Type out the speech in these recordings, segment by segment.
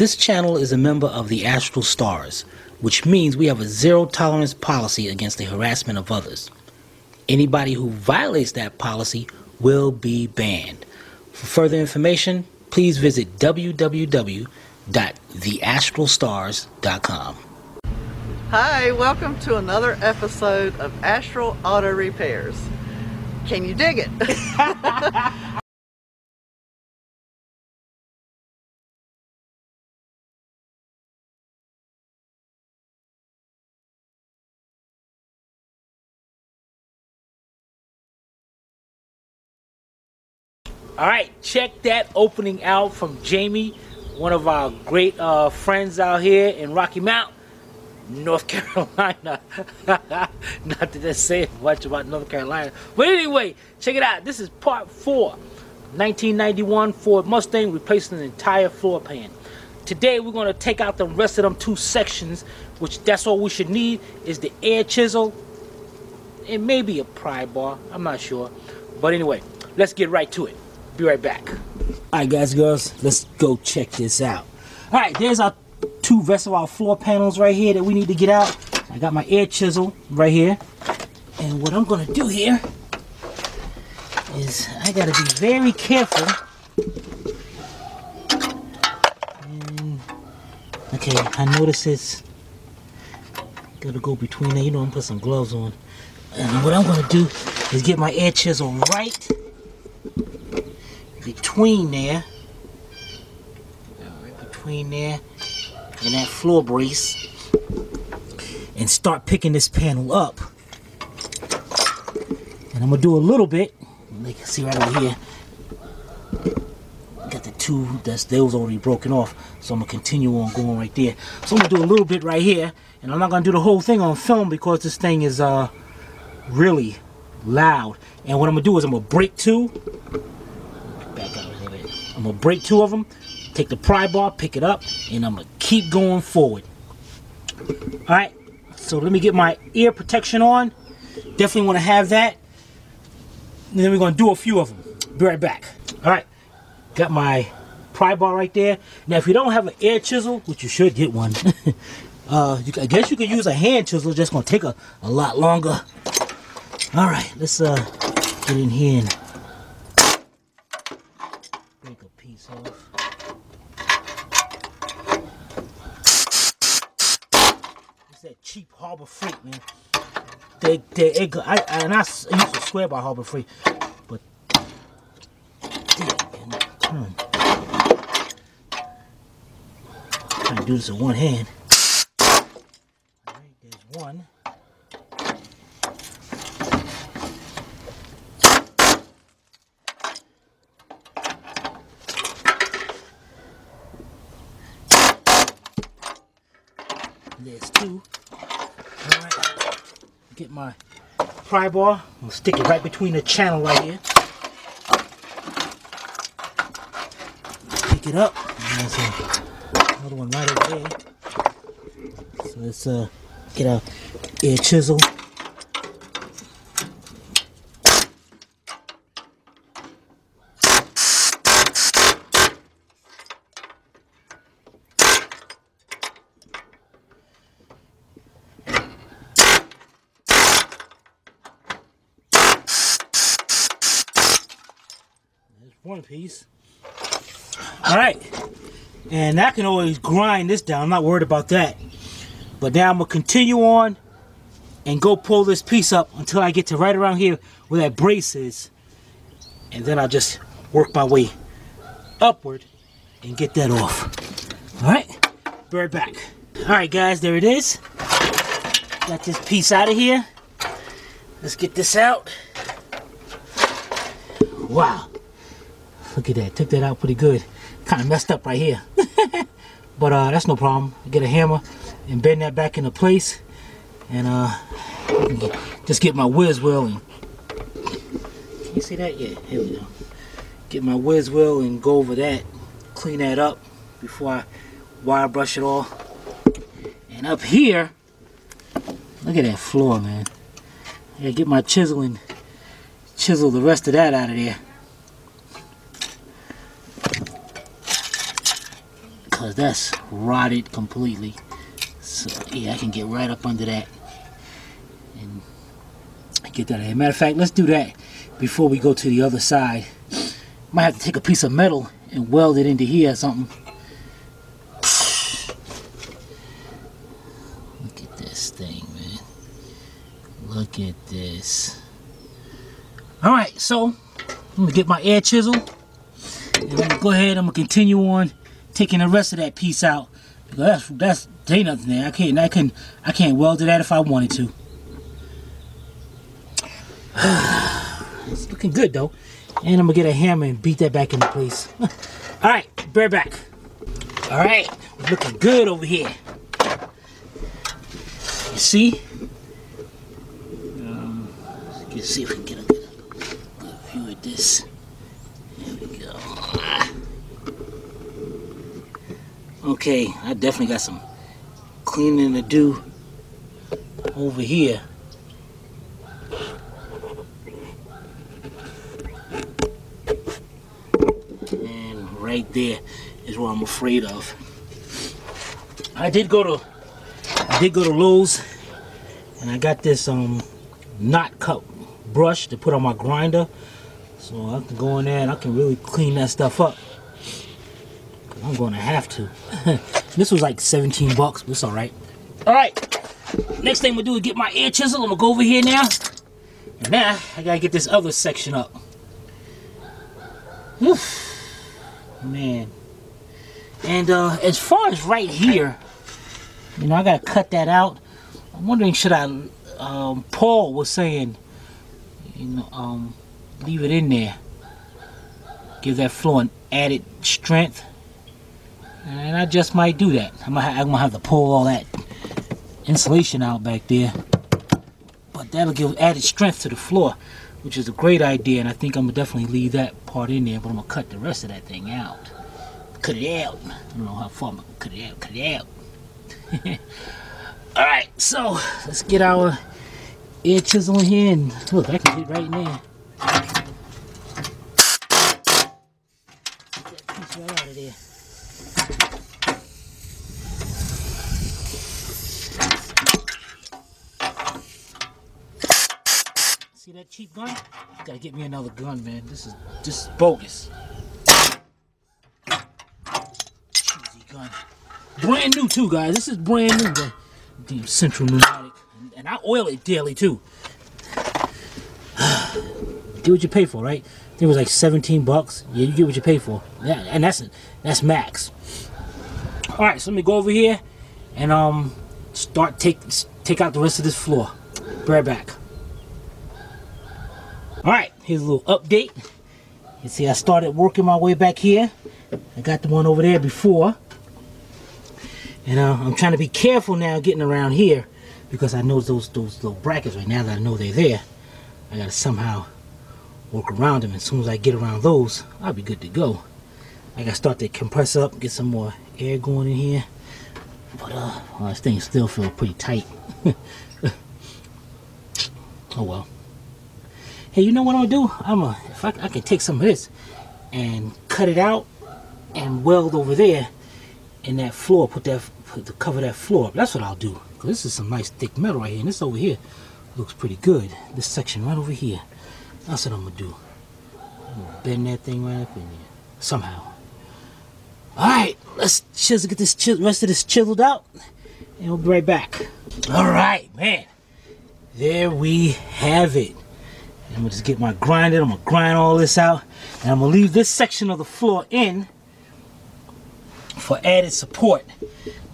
This channel is a member of the Astral Stars, which means we have a zero-tolerance policy against the harassment of others. Anybody who violates that policy will be banned. For further information, please visit www.theastralstars.com. Hi, welcome to another episode of Astral Auto Repairs. Can you dig it? Alright, check that opening out from Jamie, one of our great friends out here in Rocky Mount, North Carolina. Not that they say much about North Carolina, but anyway, check it out. This is part 4, 1991 Ford Mustang, replacing the entire floor pan. Today we're going to take out the rest of them 2 sections, which that's all we should need is the air chisel and maybe a pry bar. I'm not sure, but anyway, let's get right to it. Be right back. Alright guys and girls, let's go check this out. Alright, there's our 2 rest of our floor panels right here that we need to get out. I got my air chisel right here. And what I'm going to do here is I got to be very careful. And, okay, I notice it's got to go between there. You know, I'm going to put some gloves on. And what I'm going to do is get my air chisel right between there, and that floor brace, and start picking this panel up. And I'm gonna do a little bit. You can see right over here, got the 2 those already broken off, so I'm gonna continue on going right there. So I'm gonna do a little bit right here, and I'm not gonna do the whole thing on film because this thing is really loud. And what I'm gonna do is I'm gonna break 2. I'm gonna break 2 of them, take the pry bar, pick it up, and I'm gonna keep going forward. Alright, so let me get my ear protection on. Definitely want to have that. And then we're gonna do a few of them. Be right back. Alright, got my pry bar right there. Now if you don't have an air chisel, which you should get one, I guess you could use a hand chisel. It's just gonna take a lot longer. Alright, let's get in here and break a piece off. It's that cheap Harbor Freight, man. I used to swear by Harbor Freight, but damn, man, come on. I'm trying to do this with one hand. Alright, there's one. There's 2. Alright, get my pry bar. I'm gonna stick it right between the channel right here. Pick it up. And there's another one right over there. So let's get our air chisel. One piece. Alright, and I can always grind this down. I'm not worried about that. But now I'm going to continue on and go pull this piece up until I get to right around here where that brace is. And then I'll just work my way upward and get that off. Alright, be right back. Alright guys, there it is. Got this piece out of here. Let's get this out. Wow. Look at that, took that out pretty good. Kind of messed up right here. But that's no problem. Get a hammer and bend that back into place. And just get my whiz wheel and... Can you see that? Yeah, here we go. Get my whiz wheel and go over that. Clean that up before I wire brush it all. And up here, look at that floor, man. I gotta get my chisel and chisel the rest of that out of there. because that's rotted completely. So yeah, I can get right up under that and get that in. Matter of fact, let's do that before we go to the other side. Might have to take a piece of metal and weld it into here or something. Look at this thing, man. Look at this. Alright, so I'm gonna get my air chisel and I'm gonna go ahead, I'm gonna continue on taking the rest of that piece out. Because that's there ain't nothing there. I can't weld it at if I wanted to. It's looking good though. And I'm gonna get a hammer and beat that back into place. Alright, bear back. Alright, looking good over here. You see? Let's see if we can get a good view of this. There we go. Okay, I definitely got some cleaning to do over here. And right there is what I'm afraid of. I did go to Lowe's and I got this knot cut brush to put on my grinder, so I can go in there and I can really clean that stuff up. I'm going to have to. This was like 17 bucks, but it's alright. Alright, next thing I'm going to do is get my air chisel. I'm going to go over here now. And now, I got to get this other section up. Oof. Man. And as far as right here, you know, I got to cut that out. I'm wondering, should I, Paul was saying, you know, leave it in there. Give that floor an added strength. And I just might do that. I'm gonna have to pull all that insulation out back there. But that'll give added strength to the floor, which is a great idea. And I think I'm gonna definitely leave that part in there, but I'm gonna cut the rest of that thing out. Cut it out. I don't know how far I'm gonna cut it out. Cut it out. Alright, so let's get our air chisel in here, and look, I can get right in there. Get that piece right out of there. See that cheap gun? Gotta get me another gun, man. This is bogus. Cheesy gun. Brand new too, guys. This is brand new. The Central Pneumatic. And I oil it daily too. Get what you pay for, right? I think it was like 17 bucks. Yeah, you get what you pay for. Yeah, and that's max. Alright, so let me go over here and start take out the rest of this floor. Be right back. Alright, here's a little update. You see I started working my way back here. I got the one over there before. And I'm trying to be careful now getting around here, because I know those little brackets right now that I know they're there. I gotta somehow work around them. As soon as I get around those, I'll be good to go. I gotta start to compress up, get some more air going in here. But well, this thing still feels pretty tight. Oh well. Hey, you know what I'm gonna do? If I can take some of this and cut it out and weld over there in that floor, cover that floor. That's what I'll do. This is some nice thick metal right here, and this over here looks pretty good. This section right over here. That's what I'm gonna do. I'm gonna bend that thing right up in there somehow. All right, let's get this rest of this chiseled out, and we'll be right back. All right, man. There we have it. I'm gonna just get my grinder. I'm gonna grind all this out, and I'm gonna leave this section of the floor in for added support.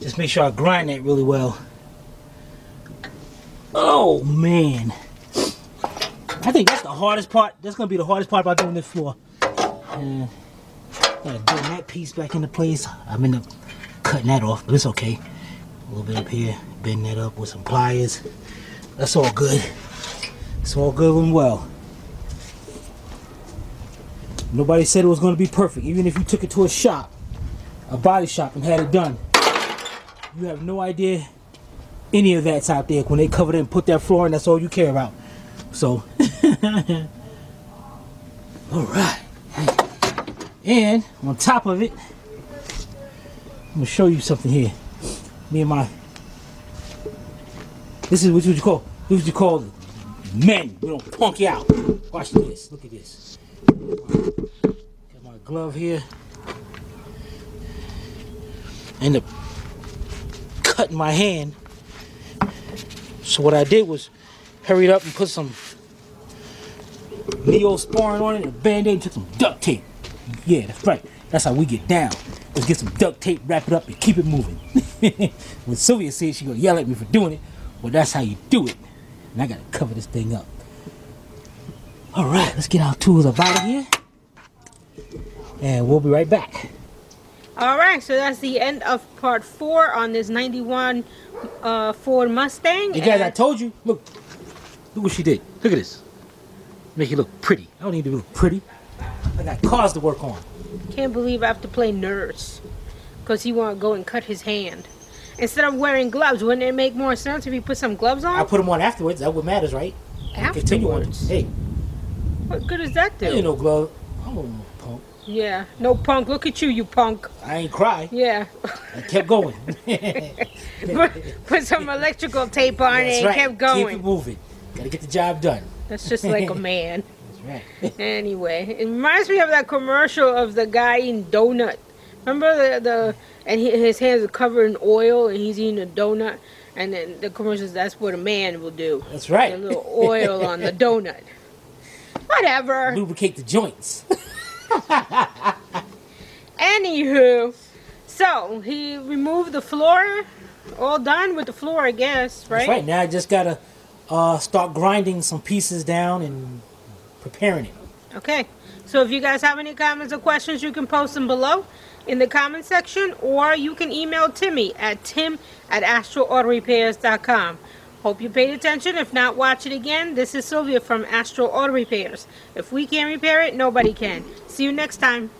Just make sure I grind that really well. Oh man, I think that's the hardest part. That's gonna be the hardest part about doing this floor. Gotta bring that piece back into place. I'm end up cutting that off, but it's okay. A little bit up here, bend that up with some pliers. That's all good. It's all good and well. Nobody said it was going to be perfect. Even if you took it to a shop, a body shop, and had it done, you have no idea any of that's out there. When they covered it and put that floor in, that's all you care about. So, all right. And on top of it, gonna show you something here. Me and my. This is what you call. This is what you call men. We don't punk you out. Watch this. Look at this. Got my glove here. I ended up cutting my hand. So what I did was hurried up and put some Neosporin on it and a band-aid and took some duct tape. Yeah, that's right. That's how we get down. Let's get some duct tape, wrap it up, and keep it moving. When Sylvia said she's gonna yell at me for doing it, well, that's how you do it. And I gotta cover this thing up. Alright, let's get our tools up out of here. And we'll be right back. Alright, so that's the end of part 4 on this 91 Ford Mustang. You guys, I told you. Look what she did. Look at this. Make it look pretty. I don't need to look pretty. I got cars to work on. Can't believe I have to play nurse because he want to go and cut his hand instead of wearing gloves. Wouldn't it make more sense if he put some gloves on? I put them on afterwards. That's what matters, right? Continue on. Hey, what good does that do? I ain't no glove. I'm no punk. Yeah, no punk. Look at you, you punk. I ain't cry. Yeah. I kept going. Put some electrical tape on it and kept going. Keep it moving. Gotta get the job done. That's just like a man. Right. Anyway, it reminds me of that commercial of the guy eating donut. Remember his hands are covered in oil and he's eating a donut, and then the commercials. That's what a man will do. That's right. A little oil on the donut. Whatever. Lubricate the joints. Anywho, so he removed the floor. All done with the floor, I guess. Right. That's right. Now I just gotta start grinding some pieces down and preparing it. Okay, so if you guys have any comments or questions, you can post them below in the comment section, or you can email Timmy at tim@astralautorepairs.com. Hope you paid attention. If not, watch it again. This is Sylvia from Astral Auto Repairs. If we can't repair it, nobody can. See you next time.